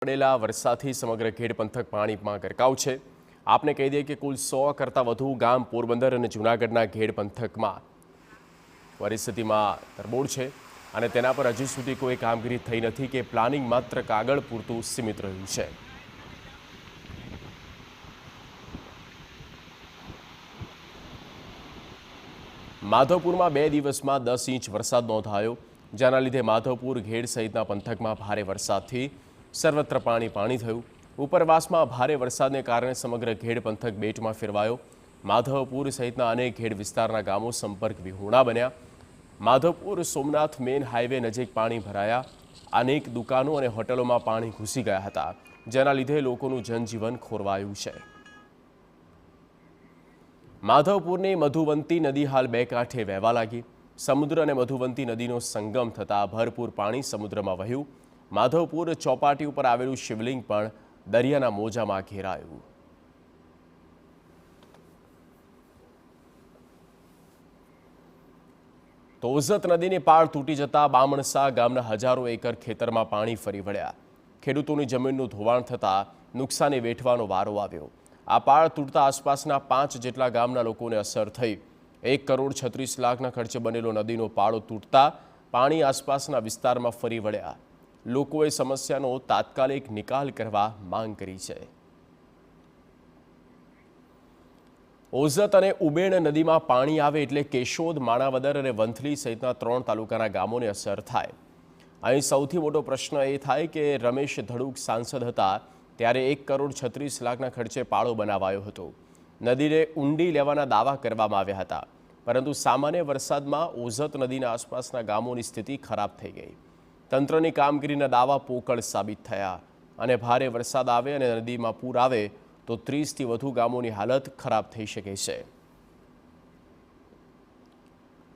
પડેલા વરસાદથી સમગ્ર ખેડ પંથક પાણીમાં ગરકાવ છે। આપને કહી દઈએ કે કુલ 100 કરતાં વધુ ગામ પોરબંદર અને જૂનાગઢના ખેડ પંથકમાં પરિસ્થિતિમાં તરબોળ છે અને તેના પર હજી સુધી કોઈ કામગીરી થઈ નથી કે પ્લાનિંગ માત્ર કાગળ પૂરતું સીમિત રહ્યું છે। માધવપુરમાં 2 દિવસમાં 10 ઇંચ વરસાદ નોંધાયો, જેના લીધે માધવપુર ઘેડ સહિતના પંથકમાં ભારે વરસાદથી સર્વત્ર પાણી થયું। ઉપરવાસમાં ભારે વરસાદને કારણે સમગ્ર ઘેડ પંથક બેટમાં ફેરવાયો। માધવપુર સહિતના અનેક ઘેડ વિસ્તારના ગામો સંપર્ક વિહોણા બન્યા। માધવપુર સોમનાથ મેન હાઈવે નજીક પાણી ભરાયા। અનેક દુકાનો અને હોટલોમાં પાણી ઘૂસી ગયા હતા, જેના લીધે લોકોનું જનજીવન ખોરવાયું છે। માધવપુરની મધુવંતી નદી હાલ 2 કાંઠે વહેવા લાગી। સમુદ્ર અને મધુવંતી નદીનો સંગમ થતાં ભરપૂર પાણી સમુદ્રમાં વહ્યું। માધવપુર ચોપાટી ઉપર આવેલું શિવલિંગ પણ દરિયાના મોજામાં ઘેરાયું। તો ઓઝત નદીની પાળ તૂટી જતા બામણસા ગામના હજારો એકર ખેતરમાં પાણી ફરી વળ્યા। ખેડૂતોની જમીનનું ધોવાણ થતાં નુકસાની વેઠવાનો વારો આવ્યો। આ પાળ તૂટતા આસપાસના 5 જેટલા ગામના લોકોને અસર થઈ। 1,36,00,000ના ખર્ચે બનેલો નદીનો પાળો તૂટતા પાણી આસપાસના વિસ્તારમાં ફરી વળ્યા। લોકોએ સમસ્યાનો તાત્કાલિક નિકાલ કરવા માંગ કરી છે। ઓઝત અને ઉબેણ નદીમાં પાણી આવે એટલે કેશોદ, માણાવદર અને વંથલી સહિતના 3 તાલુકાના ગામોને અસર થાય। અહીં સૌથી મોટો પ્રશ્ન એ થાય કે રમેશ ધડુક સાંસદ હતા ત્યારે 1,36,00,000ના ખર્ચે પાળો બનાવાયો હતો। નદીને ઊંડી લેવાના દાવા કરવામાં આવ્યા હતા, પરંતુ સામાન્ય વરસાદમાં ઓઝત નદીના આસપાસના ગામોની સ્થિતિ ખરાબ થઈ ગઈ। તંત્રની કામગીરીના દાવા પોકળ સાબિત થયા અને ભારે વરસાદ આવે અને નદીમાં પૂર આવે તો 30થી વધુ ગામોની હાલત ખરાબ થઈ શકે છે।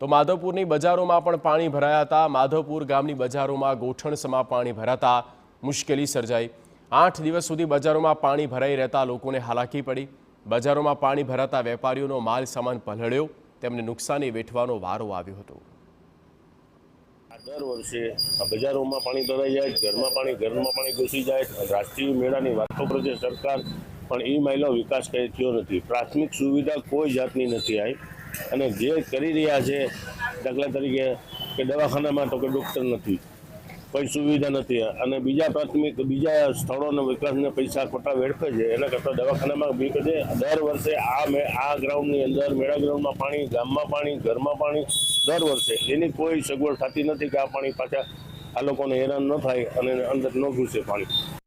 તો માધવપુરની બજારોમાં પણ પાણી ભરાયા હતા। માધવપુર ગામની બજારોમાં ગોઠણસમાં પાણી ભરાતા મુશ્કેલી સર્જાઈ। 8 દિવસ સુધી બજારોમાં પાણી ભરાઈ રહેતા લોકોને હાલાકી પડી। બજારોમાં પાણી ભરાતા વેપારીઓનો માલ સામાન પલળ્યો, તેમને નુકસાની વેઠવાનો વારો આવ્યો હતો। દર વર્ષે બજારોમાં પાણી ભરાઈ જાય, ઘરમાં પાણી ઘૂસી જાય। રાષ્ટ્રીય મેળાની વાતો કરે છે સરકાર, પણ એ મહિલા વિકાસ કંઈ થયો નથી। પ્રાથમિક સુવિધા કોઈ જાતની નથી આવી અને જે કરી રહ્યા છે, દાખલા તરીકે કે દવાખાનામાં તો કે ડૉક્ટર નથી, કોઈ સુવિધા નથી અને બીજા સ્થળોના વિકાસને પૈસા ખોટા વેડફે છે। એના કરતાં દવાખાનામાં બી કરે। દર વર્ષે આ ગ્રાઉન્ડની અંદર મેળા ગ્રાઉન્ડમાં પાણી, ગામમાં પાણી, ઘરમાં પાણી દર વર્ષે, એની કોઈ સગવડ થતી નથી કે આ પાણી પાછા આ લોકોને હેરાન ન થાય અને અંદર ન ઘૂસે પાણી।